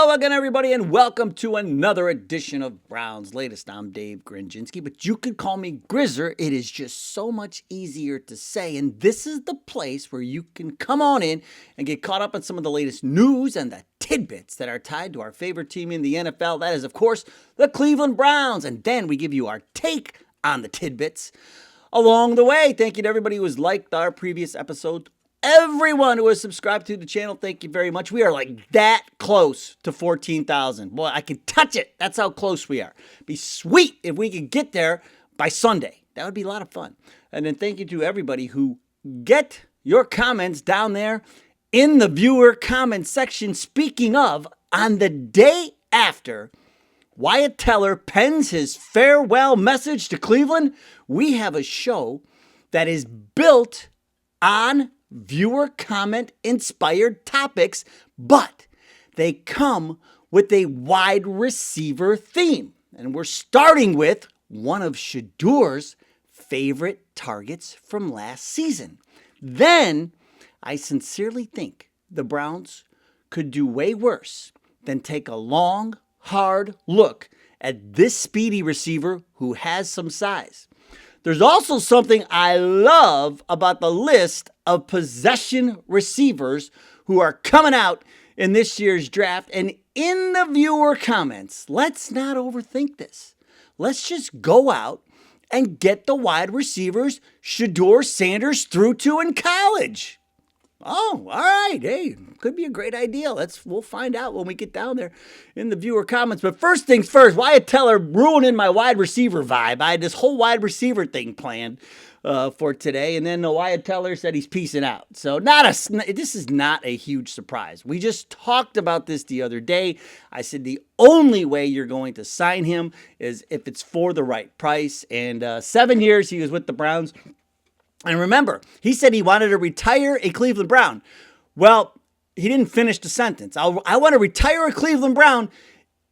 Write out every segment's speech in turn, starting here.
Hello again, everybody, and welcome to another edition of Brown's Latest. I'm Dave Grendzynski, but you could call me Grizzer. It is just so much easier to say, and this is the place where you can come on in and get caught up on some of the latest news and the tidbits that are tied to our favorite team in the NFL. That is, of course, the Cleveland Browns, and then we give you our take on the tidbits along the way. Thank you to everybody who has liked our previous episode. Everyone who has subscribed to the channel, thank you very much. We are like that close to 14,000. Boy, I can touch it. That's how close we are. Be sweet if we could get there by Sunday. That would be a lot of fun. And then thank you to everybody who get your comments down there in the viewer comment section. Speaking of, on the day after Wyatt Teller pens his farewell message to Cleveland, we have a show that is built on viewer comment inspired topics, but they come with a wide receiver theme. And we're starting with one of Shadur's favorite targets from last season. Then I sincerely think the Browns could do way worse than take a long, hard look at this speedy receiver who has some size. There's also something I love about the list of possession receivers who are coming out in this year's draft. And in the viewer comments, let's not overthink this. Let's just go out and get the wide receivers Shedeur Sanders threw to in college. Oh, all right. Hey, could be a great idea. We'll find out when we get down there in the viewer comments. But first things first, Wyatt Teller ruining my wide receiver vibe. I had this whole wide receiver thing planned for today, and then Wyatt Teller said he's peacing out. So this is not a huge surprise. We just talked about this the other day. I said the only way you're going to sign him is if it's for the right price. And 7 years he was with the Browns. And remember, he said he wanted to retire a Cleveland Brown. Well, he didn't finish the sentence. I want to retire a Cleveland Brown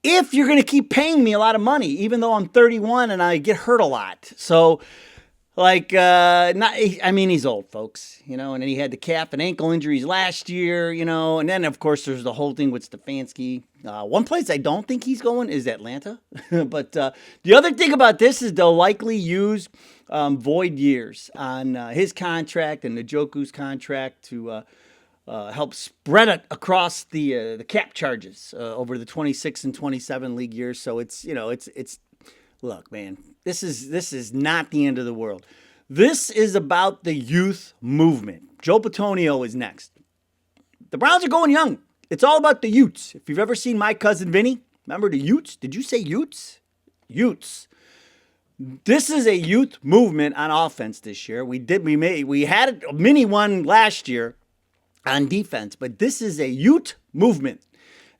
if you're going to keep paying me a lot of money, even though I'm 31 and I get hurt a lot. So, he's old, folks, and then he had the calf and ankle injuries last year, and then, of course, there's the whole thing with Stefanski. One place I don't think he's going is Atlanta. But the other thing about this is they'll likely use void years on his contract and Njoku's contract to help spread it across the cap charges over the 26 and 27 league years. So it's look, man, this is not the end of the world. This is about the youth movement. Joe Bitonio is next. The Browns are going young. It's all about the Utes. If you've ever seen My Cousin Vinny, remember the Utes? Did you say Utes? Utes. This is a youth movement on offense this year. We had a mini one last year on defense, but this is a youth movement.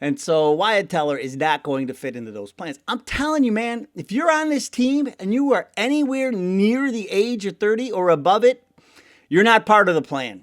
And so Wyatt Teller is not going to fit into those plans. I'm telling you, man, if you're on this team and you are anywhere near the age of 30 or above it, you're not part of the plan.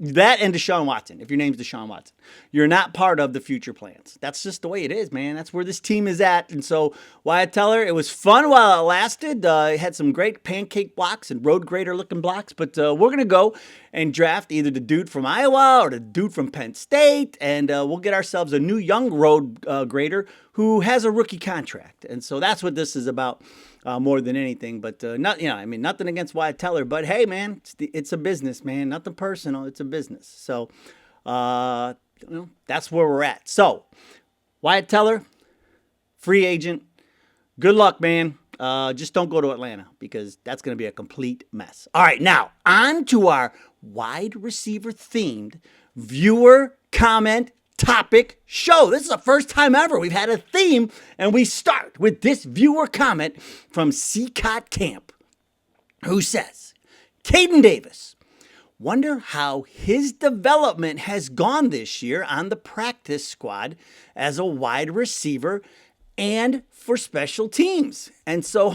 That and Deshaun Watson, if your name's Deshaun Watson. You're not part of the future plans. That's just the way it is, man. That's where this team is at. And so Wyatt Teller, it was fun while it lasted. It had some great pancake blocks and road grader looking blocks. But we're going to go and draft either the dude from Iowa or the dude from Penn State. And we'll get ourselves a new young road grader who has a rookie contract. And so that's what this is about. More than anything, but nothing against Wyatt Teller, but hey, man, it's a business, man, nothing personal. It's a business. So, that's where we're at. So, Wyatt Teller, free agent. Good luck, man. Just don't go to Atlanta because that's going to be a complete mess. All right, now on to our wide receiver themed viewer comment topic show. This is the first time ever we've had a theme, and we start with this viewer comment from Seacott Camp, who says, Kaden Davis, wonder how his development has gone this year on the practice squad as a wide receiver and for special teams. And so,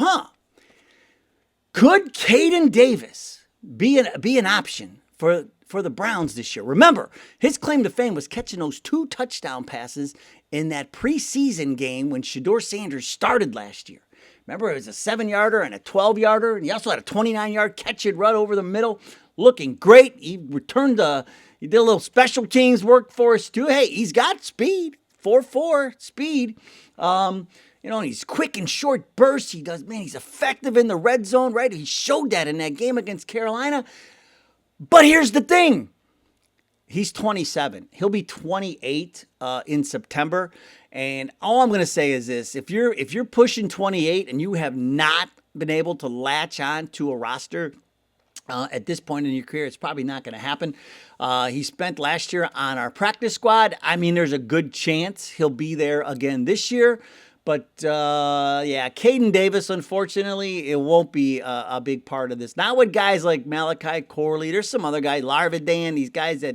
could Kaden Davis be an option for the Browns this year? Remember, his claim to fame was catching those 2 touchdown passes in that preseason game when Shedeur Sanders started last year. Remember, it was a 7-yarder and a 12-yarder, and he also had a 29-yard catch and run over the middle. Looking great. He did a little special teams work for us too. Hey, he's got speed. 4.4 speed. And he's quick in short bursts. He's effective in the red zone, right? He showed that in that game against Carolina. But here's the thing. He's 27. He'll be 28 in September. And all I'm going to say is this. If you're pushing 28 and you have not been able to latch on to a roster at this point in your career, it's probably not going to happen. He spent last year on our practice squad. I mean, there's a good chance he'll be there again this year. But, Kaden Davis, unfortunately, it won't be a big part of this. Not with guys like Malachi Corley. There's some other guys, Larvidan, these guys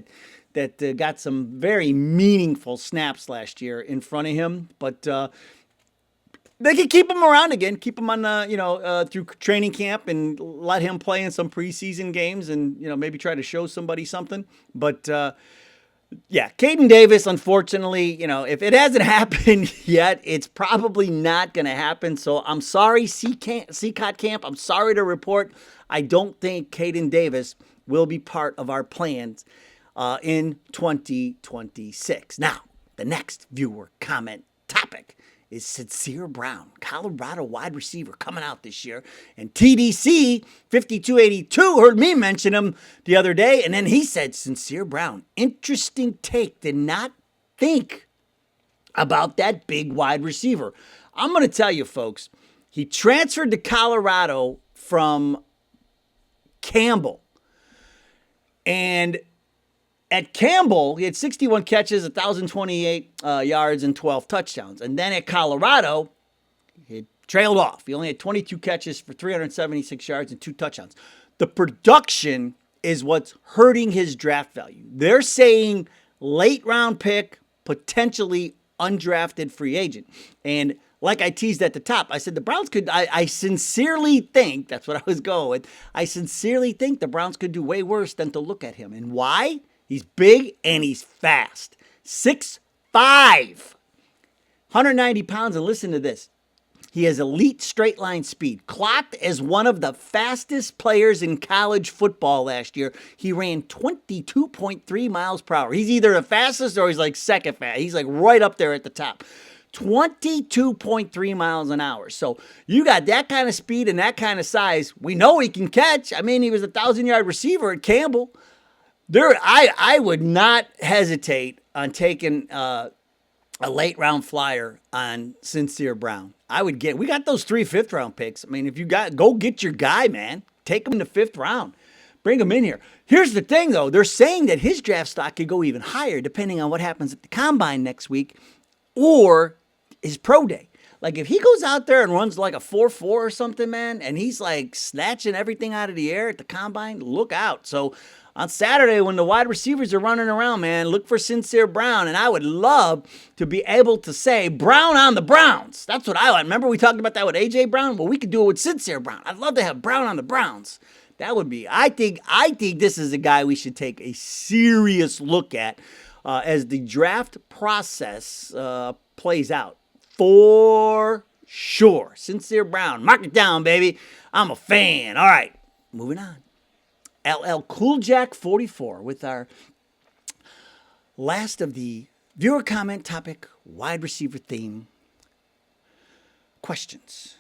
that got some very meaningful snaps last year in front of him. But they can keep him around again, keep him on, through training camp and let him play in some preseason games and, maybe try to show somebody something. But, Kaden Davis, unfortunately, if it hasn't happened yet, it's probably not going to happen. So I'm sorry, CCOT camp. I'm sorry to report. I don't think Kaden Davis will be part of our plans in 2026. Now, the next viewer comment topic is Sincere Brown, Colorado wide receiver coming out this year. And TDC 5282 heard me mention him the other day. And then he said, Sincere Brown, interesting take. Did not think about that big wide receiver. I'm going to tell you, folks, he transferred to Colorado from Campbell. And at Campbell, he had 61 catches, 1,028 yards, and 12 touchdowns. And then at Colorado, he trailed off. He only had 22 catches for 376 yards and 2 touchdowns. The production is what's hurting his draft value. They're saying late round pick, potentially undrafted free agent. And like I teased at the top, I said the Browns could, I sincerely think, that's what I was going with, I sincerely think the Browns could do way worse than to look at him. And why? He's big and he's fast. 6'5", 190 pounds. And listen to this. He has elite straight line speed. Clocked as one of the fastest players in college football last year. He ran 22.3 miles per hour. He's either the fastest or he's like second fast. He's like right up there at the top. 22.3 miles an hour. So you got that kind of speed and that kind of size. We know he can catch. I mean, he was a 1,000-yard receiver at Campbell. I would not hesitate on taking a late round flyer on Sincere Brown. We got those 3 5th-round picks. I mean, if you go get your guy, man. Take him in the 5th round. Bring him in here. Here's the thing, though. They're saying that his draft stock could go even higher depending on what happens at the Combine next week or his pro day. Like, if he goes out there and runs like a 4.4 or something, man, and he's like snatching everything out of the air at the Combine, look out. So on Saturday, when the wide receivers are running around, man, look for Sincere Brown. And I would love to be able to say Brown on the Browns. That's what I want. Remember we talked about that with A.J. Brown? Well, we could do it with Sincere Brown. I'd love to have Brown on the Browns. That would be, I think this is a guy we should take a serious look at as the draft process plays out. For sure. Sincere Brown. Mark it down, baby. I'm a fan. All right, moving on. LL Cool Jack 44 with our last of the viewer comment topic, wide receiver theme questions.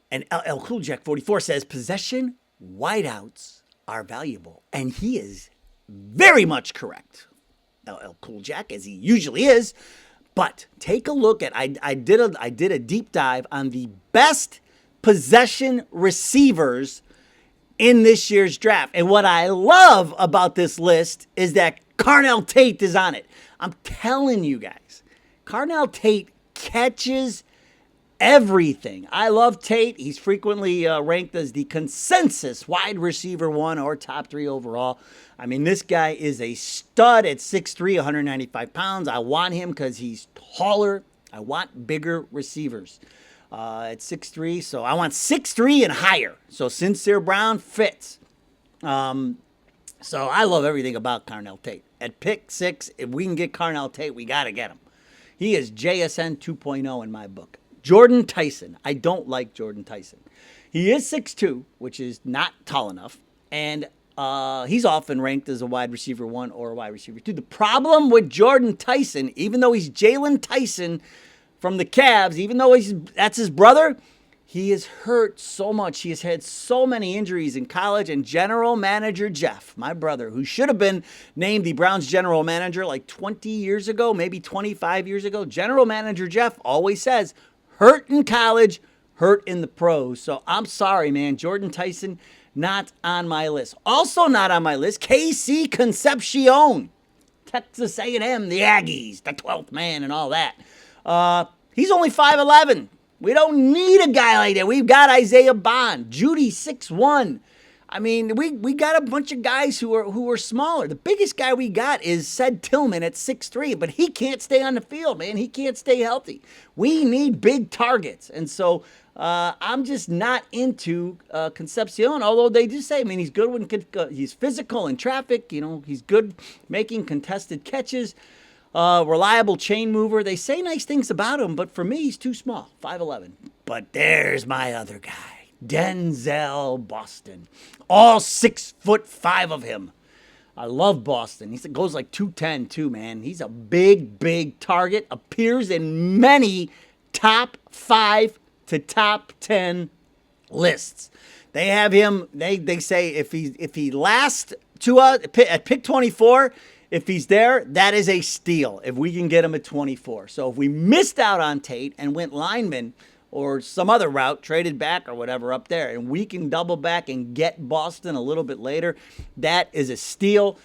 And LL Cool Jack 44 says, possession wideouts are valuable. And he is very much correct. LL Cool Jack, as he usually is. But take a look at, I did a deep dive on the best possession receivers in this year's draft. And what I love about this list is that Carnell Tate is on it. I'm telling you guys, Carnell Tate catches everything. I love Tate. He's frequently ranked as the consensus wide receiver 1 or top 3 overall. I mean, this guy is a stud at 6'3", 195 pounds. I want him because he's taller. I want bigger receivers at 6'3", so I want 6'3" and higher. So Sincere Brown fits. So I love everything about Carnell Tate. At pick 6, if we can get Carnell Tate, we got to get him. He is JSN 2.0 in my book. Jordan Tyson. I don't like Jordan Tyson. He is 6'2", which is not tall enough. And He's often ranked as a wide receiver 1 or a wide receiver 2. The problem with Jordan Tyson, even though he's Jalen Tyson from the Cavs, even though that's his brother, he is hurt so much. He has had so many injuries in college. And general manager Jeff, my brother, who should have been named the Browns general manager like 20 years ago, maybe 25 years ago, general manager Jeff always says, hurt in college, hurt in the pros. So I'm sorry, man. Jordan Tyson, not on my list. Also not on my list, KC Concepcion. Texas A&M, the Aggies, the 12th man and all that. He's only 5'11". We don't need a guy like that. We've got Isaiah Bond, Judy 6'1". I mean, we got a bunch of guys who are smaller. The biggest guy we got is Ced Tillman at 6'3", but he can't stay on the field, man. He can't stay healthy. We need big targets. And so I'm just not into Concepcion, although they do say, I mean, he's good when he's physical in traffic. You know, he's good making contested catches. Reliable chain mover. They say nice things about him, but for me, he's too small, 5'11". But there's my other guy, Denzel Boston. All 6'5" of him. I love Boston. He goes like 210 too, man. He's a big, big target. Appears in many top 5 to top 10 lists. They have him. They say if he lasts to at pick 24. If he's there, that is a steal if we can get him at 24. So if we missed out on Tate and went lineman or some other route, traded back or whatever up there, and we can double back and get Boston a little bit later, that is a steal.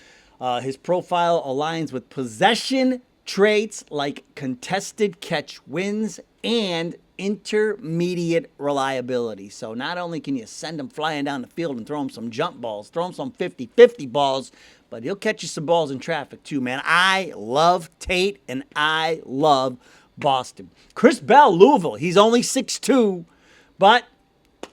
His profile aligns with possession traits like contested catch wins and intermediate reliability. So not only can you send him flying down the field and throw him some jump balls, throw him some 50-50 balls, but he'll catch you some balls in traffic too, man. I love Tate and I love Boston. Chris Bell, Louisville. He's only 6'2", but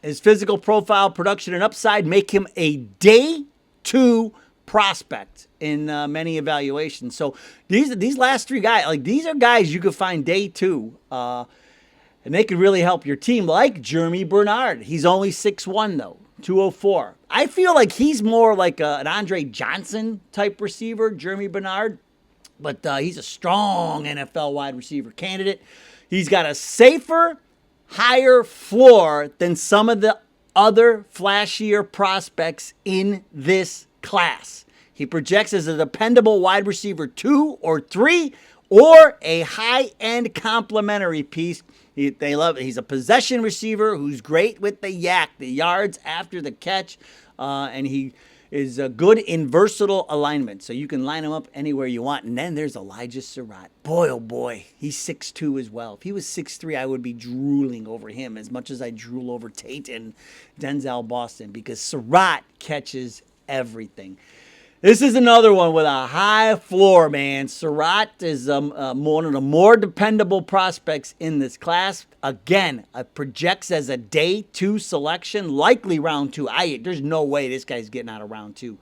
his physical profile, production, and upside make him a day 2 prospect in many evaluations. So these last 3 guys, like these are guys you could find day 2, and they could really help your team. Like Jeremy Bernard. He's only 6'1", though. 204. I feel like he's more like an Andre Johnson type receiver, Jeremy Bernard, but he's a strong NFL wide receiver candidate. He's got a safer, higher floor than some of the other flashier prospects in this class. He projects as a dependable wide receiver 2 or 3 or a high-end complementary piece. They love it. He's a possession receiver who's great with the yards after the catch, and he is good in versatile alignment. So you can line him up anywhere you want. And then there's Elijah Surratt. Boy, oh boy, he's 6'2" as well. If he was 6'3", I would be drooling over him as much as I drool over Tate and Denzel Boston, because Surratt catches everything. This is another one with a high floor, man. Surratt is one of the more dependable prospects in this class. Again, projects as a day 2 selection, likely round 2. There's no way this guy's getting out of round 2.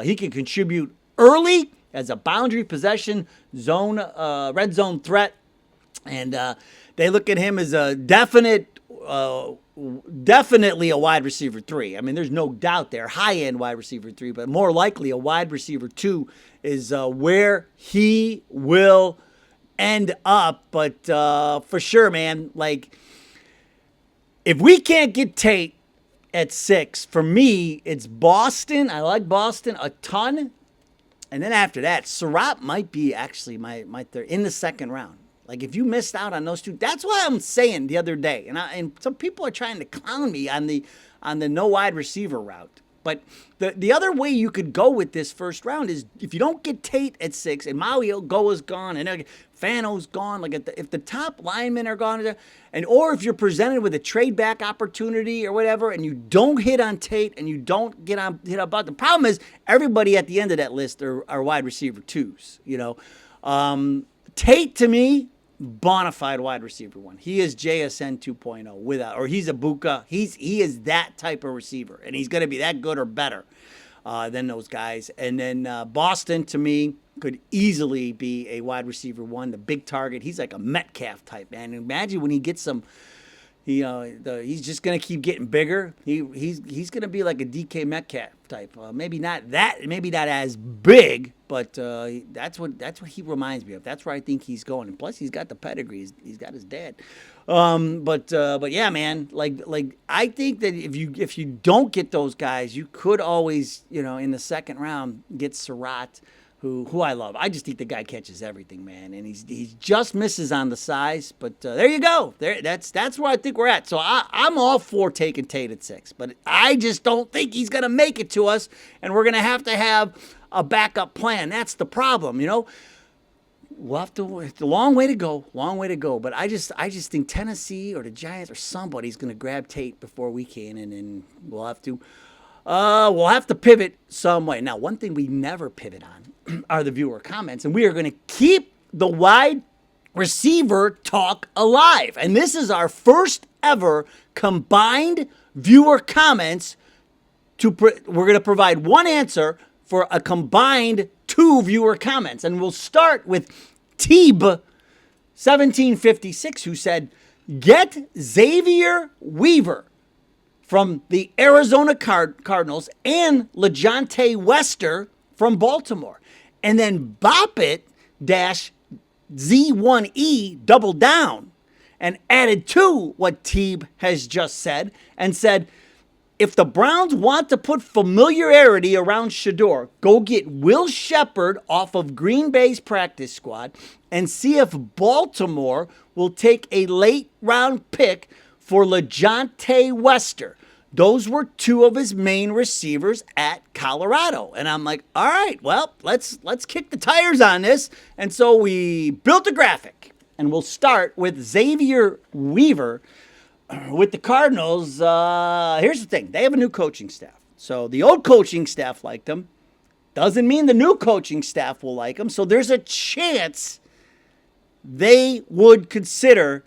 He can contribute early as a boundary possession zone, red zone threat, and they look at him as a definitely a wide receiver 3. I mean, there's no doubt there. High-end wide receiver 3, but more likely a wide receiver 2 is where he will end up. But for sure, man, like, if we can't get Tate at 6, for me, it's Boston. I like Boston a ton. And then after that, Surratt might be actually my third in the second round. Like, if you missed out on those 2, that's what I'm saying the other day. And some people are trying to clown me on the no wide receiver route. But the other way you could go with this first round is if you don't get Tate at 6 and Maui Ogoa's gone and Fano's gone, like if the top linemen are gone, or if you're presented with a trade back opportunity or whatever, and you don't hit on Tate and you don't hit on Boston. The problem is everybody at the end of that list are wide receiver 2s. You know, Tate to me, bona fide wide receiver 1. He is JSN 2.0 or he's a Buka. He is that type of receiver, and he's going to be that good or better than those guys. And then Boston to me could easily be a wide receiver 1, the big target. He's like a Metcalf type, man. Imagine when he gets some He's just gonna keep getting bigger. He's gonna be like a DK Metcalf type. Maybe not as big, but that's what he reminds me of. That's where I think he's going. And plus, he's got the pedigree. He's got his dad. But yeah, man. Like I think that if you don't get those guys, you could always in the second round get Surratt, who I love. I just think the guy catches everything, man, and he just misses on the size. But there you go. That's where I think we're at. So I'm all for taking Tate at 6, but I just don't think he's gonna make it to us, and we're gonna have to have a backup plan. That's the problem, We'll have to. It's a long way to go. But I just think Tennessee or the Giants or somebody's gonna grab Tate before we can, and then we'll have to pivot some way. Now, one thing we never pivot on are the viewer comments, and we are going to keep the wide receiver talk alive. And this is our first ever combined viewer comments. We're going to provide one answer for a combined 2 viewer comments, and we'll start with Teeb 1756, who said, "Get Xavier Weaver from the Arizona Cardinals and Lajohntay Wester from Baltimore." And then Boppet-Z1E doubled down and added to what Teeb has just said and said, "If the Browns want to put familiarity around Shedeur, go get Will Shelpherd off of Green Bay's practice squad and see if Baltimore will take a late round pick for Lajohntay Wester. Those were 2 of his main receivers at Colorado." And I'm like, all right, well, let's kick the tires on this. And so we built a graphic, and we'll start with Xavier Weaver with the Cardinals. Here's the thing. They have a new coaching staff. So the old coaching staff liked him. Doesn't mean the new coaching staff will like him. So there's a chance they would consider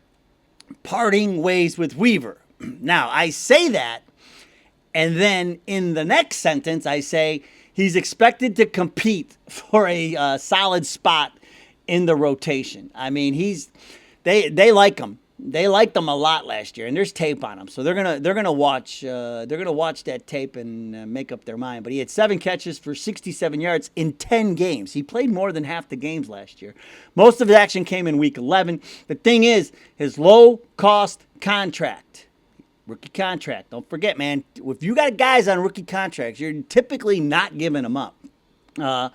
parting ways with Weaver. Now, I say that, and then in the next sentence, I say he's expected to compete for a solid spot in the rotation. I mean, they like him. They liked him a lot last year, and there's tape on him. So they're gonna watch that tape and make up their mind. But he had 7 catches for 67 yards in 10 games. He played more than half the games last year. Most of his action came in week 11. The thing is, his low-cost contract. Rookie contract. Don't forget, man, if you got guys on rookie contracts, you're typically not giving them up. And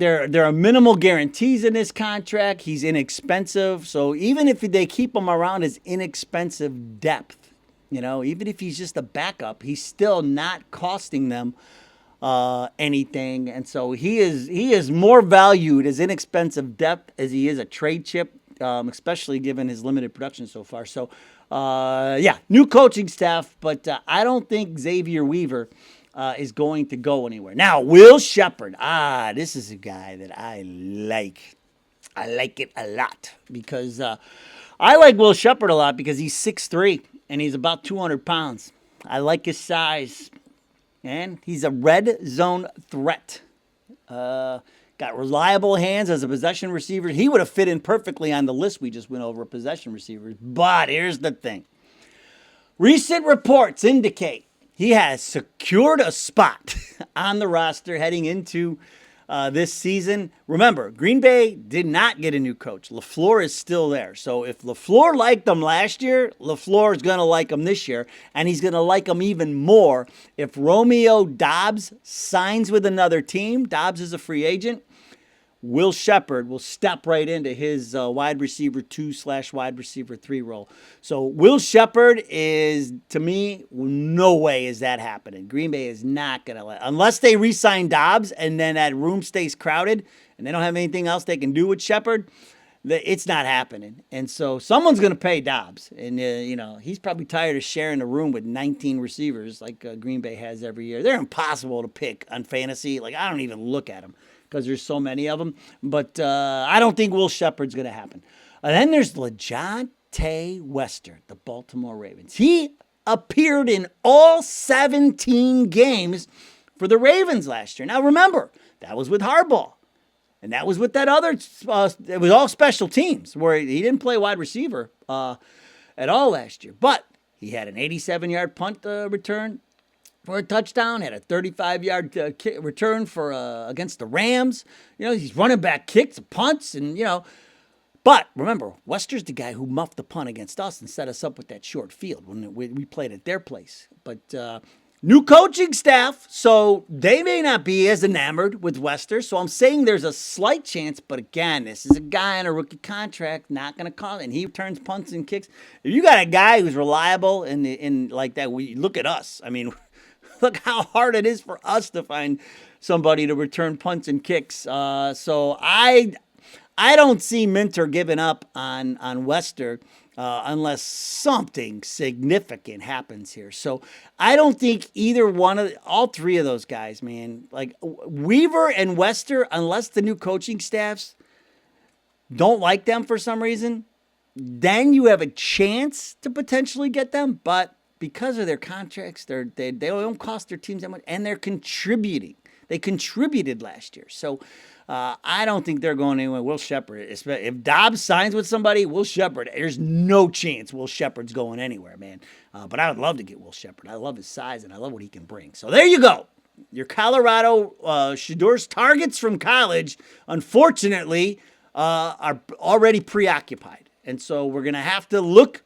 there are minimal guarantees in this contract. He's inexpensive. So even if they keep him around as inexpensive depth, even if he's just a backup, he's still not costing them anything. And so he is more valued as inexpensive depth as he is a trade chip, especially given his limited production so far. So, new coaching staff, but I don't think Xavier Weaver is going to go anywhere. Now, Will Shelpherd. This is a guy that I like. I like it a lot because I like Will Shelpherd a lot because he's 6'3", and he's about 200 pounds. I like his size, and he's a red zone threat. Got reliable hands as a possession receiver. He would have fit in perfectly on the list we just went over of possession receivers. But here's the thing. Recent reports indicate he has secured a spot on the roster heading into this season. Remember, Green Bay did not get a new coach. LaFleur is still there. So if LaFleur liked them last year, LaFleur is going to like them this year. And he's going to like them even more if Romeo Doubs signs with another team. Doubs is a free agent. Will Shelpherd will step right into his wide receiver 2/wide receiver 3 role. So Will Shelpherd is, to me, no way is that happening. Green Bay is not going to let, unless they re-sign Doubs and then that room stays crowded and they don't have anything else they can do with Shelpherd, it's not happening. And so someone's going to pay Doubs. And, he's probably tired of sharing a room with 19 receivers like Green Bay has every year. They're impossible to pick on fantasy. Like, I don't even look at them, because there's so many of them. But I don't think Will Shelpherd's going to happen. And then there's Lajohntay Wester, the Baltimore Ravens. He appeared in all 17 games for the Ravens last year. Now, remember, that was with Harbaugh. And that was with that other, it was all special teams where he didn't play wide receiver. at all last year. But he had an 87-yard punt return for a touchdown, had a 35-yard return for against the Rams. He's running back kicks, punts, and But remember, Wester's the guy who muffed the punt against us and set us up with that short field when we played at their place. But new coaching staff, so they may not be as enamored with Wester. So I'm saying there's a slight chance. But again, this is a guy on a rookie contract, not going to call it. And he returns punts and kicks. If you got a guy who's reliable in like that, we look at us. I mean, look how hard it is for us to find somebody to return punts and kicks. So I don't see Minter giving up on Wester unless something significant happens here. So I don't think either all three of those guys, man, like Weaver and Wester, unless the new coaching staffs don't like them for some reason, then you have a chance to potentially get them. But because of their contracts, they don't cost their teams that much, and they're contributing. They contributed last year. So I don't think they're going anywhere. Will Shelpherd, if Dobbs signs with somebody, Will Shelpherd, there's no chance Will Shepherd's going anywhere, man. But I would love to get Will Shelpherd. I love his size, and I love what he can bring. So there you go. Your Colorado Shador's targets from college, unfortunately, are already preoccupied. And so we're going to have to look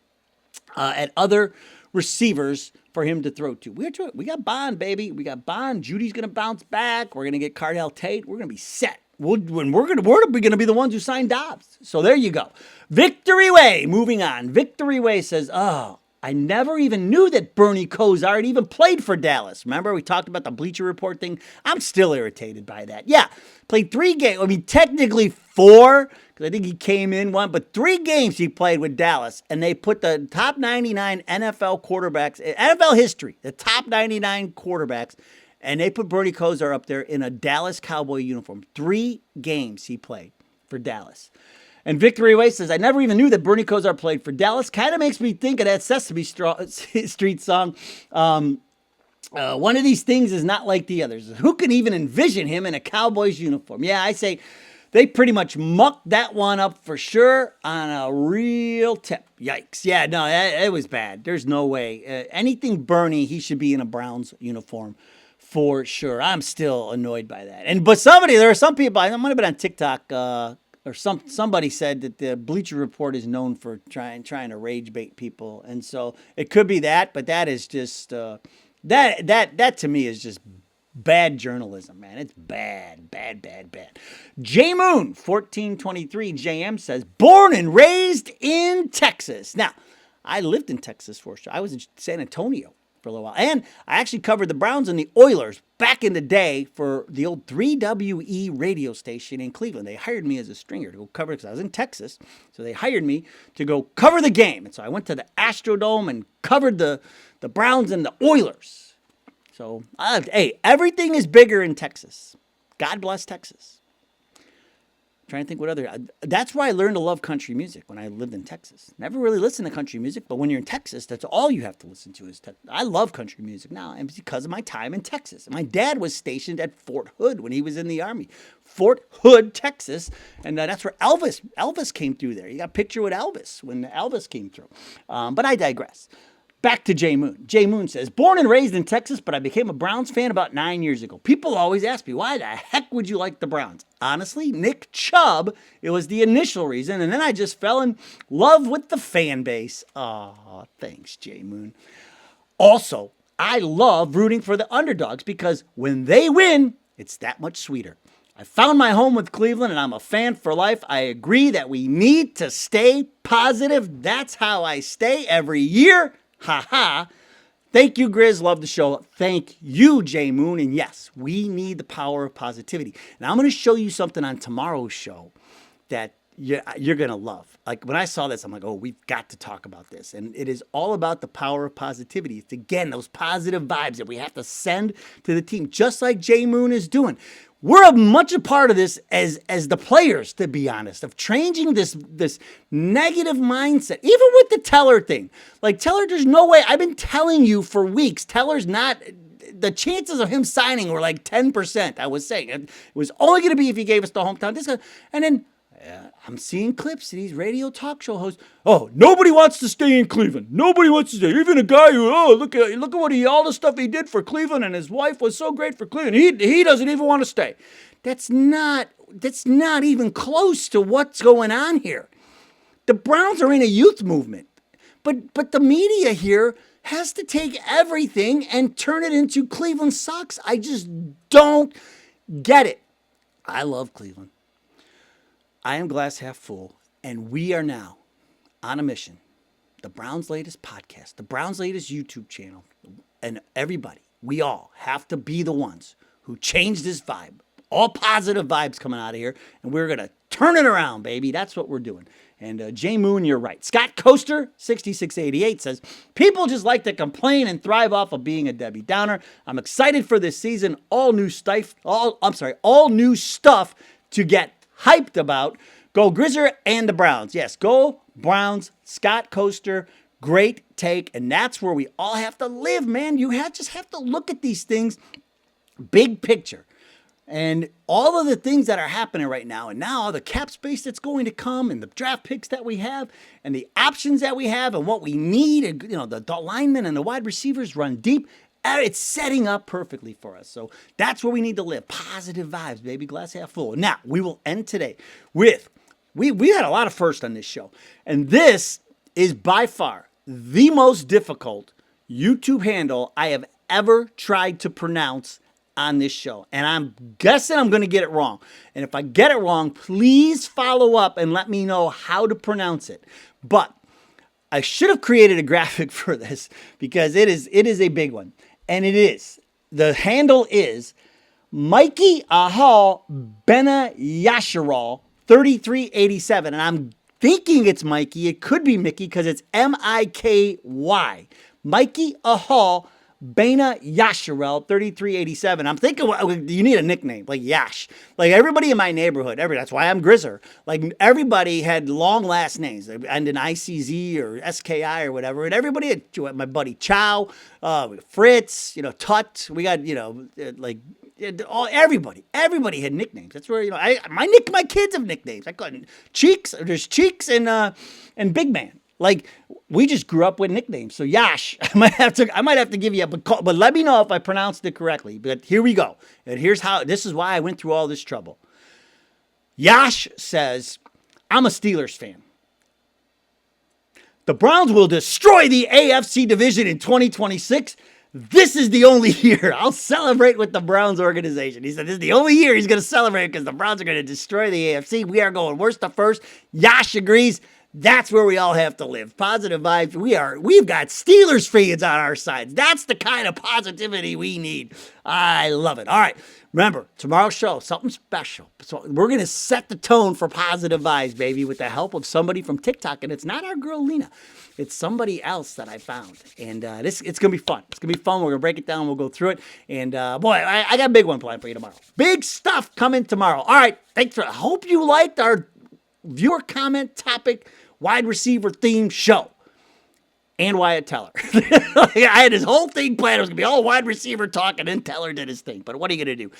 at other receivers for him to throw to. We got Bond, baby. We got Bond. Judy's going to bounce back. We're going to get Cardell Tate. We're going to be set. We're going to be the ones who sign Dobbs. So there you go. Victory Way. Moving on. Victory Way says, I never even knew that Bernie Kosar had even played for Dallas. Remember, we talked about the Bleacher Report thing? I'm still irritated by that. Yeah, played 3 games. I mean, technically 4, because I think he came in 1, but 3 games he played with Dallas, and they put the top 99 NFL quarterbacks, NFL history, the top 99 quarterbacks, and they put Bernie Kosar up there in a Dallas Cowboy uniform. 3 games he played for Dallas. And Victory Way says, I never even knew that Bernie Kosar played for Dallas. Kind of makes me think of that Sesame Street song. One of these things is not like the others. Who can even envision him in a Cowboys uniform? Yeah, I say they pretty much mucked that one up for sure on a real tip. Yikes. Yeah, no, it was bad. There's no way. Anything Bernie, he should be in a Browns uniform for sure. I'm still annoyed by that. But there are some people, I might have been on TikTok, or somebody said that the Bleacher Report is known for trying to rage bait people, and so it could be that. But that is just that to me is just bad journalism, man. It's bad. J Moon 1423 JM says, born and raised in Texas. Now, I lived in Texas for sure. I was in San Antonio for a little while. And I actually covered the Browns and the Oilers back in the day for the old 3WE radio station in Cleveland. They hired me as a stringer to go cover it because I was in Texas. So they hired me to go cover the game. And so I went to the Astrodome and covered the Browns and the Oilers. So, hey, everything is bigger in Texas. God bless Texas. Trying to think what other. That's why I learned to love country music when I lived in Texas. Never really listened to country music, but when you're in Texas, that's all you have to listen to is. I love country music now, and it's because of my time in Texas. My dad was stationed at Fort Hood when he was in the Army. Fort Hood, Texas, and that's where Elvis came through there. You got a picture with Elvis when Elvis came through. But I digress. Back to J Moon. J Moon says, born and raised in Texas, but I became a Browns fan about 9 years ago. People always ask me, why the heck would you like the Browns? Honestly, Nick Chubb, it was the initial reason, and then I just fell in love with the fan base. Oh, thanks, J Moon. Also, I love rooting for the underdogs because when they win, it's that much sweeter. I found my home with Cleveland, and I'm a fan for life. I agree that we need to stay positive. That's how I stay every year. Ha ha. Thank you, Grizz. Love the show. Thank you, J Moon. And yes, we need the power of positivity. And I'm going to show you something on tomorrow's show that you're going to love. Like when I saw this, I'm like, oh, we've got to talk about this. And it is all about the power of positivity. It's again, those positive vibes that we have to send to the team, just like J Moon is doing. We're much a part of this as the players, to be honest, of changing this negative mindset. Even with the Teller thing. Like Teller, there's no way. I've been telling you for weeks, Teller's not, the chances of him signing were like 10%, I was saying. It was only going to be if he gave us the hometown discount. And then I'm seeing clips of these radio talk show hosts. Oh, nobody wants to stay in Cleveland. Nobody wants to stay. Even a guy who, look at what all the stuff he did for Cleveland, and his wife was so great for Cleveland. He doesn't even want to stay. That's not even close to what's going on here. The Browns are in a youth movement, but the media here has to take everything and turn it into Cleveland sucks. I just don't get it. I love Cleveland. I am glass half full, and we are now on a mission. The Browns' latest podcast, the Browns' latest YouTube channel, and everybody, we all have to be the ones who change this vibe. All positive vibes coming out of here, and we're going to turn it around, baby. That's what we're doing. And Jay Moon, you're right. Scott Kosar, 6688, says, people just like to complain and thrive off of being a Debbie Downer. I'm excited for this season. All new stuff to get hyped about. Go Grizzer and the Browns. Yes, go Browns. Scott Kosar, great take. And that's where we all have to live, man. You just have to look at these things big picture. And all of the things that are happening right now, and now the cap space that's going to come, and the draft picks that we have, and the options that we have, and what we need, and the linemen and the wide receivers run deep. It's setting up perfectly for us. So that's where we need to live. Positive vibes, baby. Glass half full. Now, we will end today with, we had a lot of firsts on this show. And this is by far the most difficult YouTube handle I have ever tried to pronounce on this show. And I'm guessing I'm going to get it wrong. And if I get it wrong, please follow up and let me know how to pronounce it. But I should have created a graphic for this because it is a big one. And it is. The handle is Mikey Ahal Bena Yasharal 3387. And I'm thinking it's Mikey. It could be Mickey because it's Miky. Mikey Ahal Bena Yasharel, 3387. I'm thinking, you need a nickname, like Yash. Like everybody in my neighborhood, that's why I'm Grizzer. Like everybody had long last names. They end in ICZ or SKI or whatever. And everybody had, my buddy Chow, Fritz, Tut. We got, everybody had nicknames. That's where, my kids have nicknames. I call it Cheeks. There's Cheeks and Big Man. Like, we just grew up with nicknames. So Yash, I might have to give you a call, but let me know if I pronounced it correctly. But here we go. And this is why I went through all this trouble. Yash says, I'm a Steelers fan. The Browns will destroy the AFC division in 2026. This is the only year I'll celebrate with the Browns organization. He said this is the only year he's going to celebrate because the Browns are going to destroy the AFC. We are going worst to first. Yash agrees. That's where we all have to live. Positive vibes. We've got Steelers fans on our sides. That's the kind of positivity we need. I love it. All right. Remember, tomorrow's show, something special. So we're going to set the tone for positive vibes, baby, with the help of somebody from TikTok. And it's not our girl, Lena. It's somebody else that I found. And it's going to be fun. It's going to be fun. We're going to break it down. We'll go through it. And, I got a big one planned for you tomorrow. Big stuff coming tomorrow. All right. Thanks I hope you liked our viewer comment topic wide receiver theme show. And Wyatt Teller. I had his whole thing planned. It was going to be all wide receiver talk, and then Teller did his thing. But what are you going to do?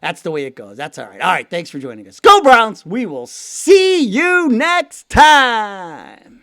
That's the way it goes. That's all right. All right, thanks for joining us. Go Browns. We will see you next time.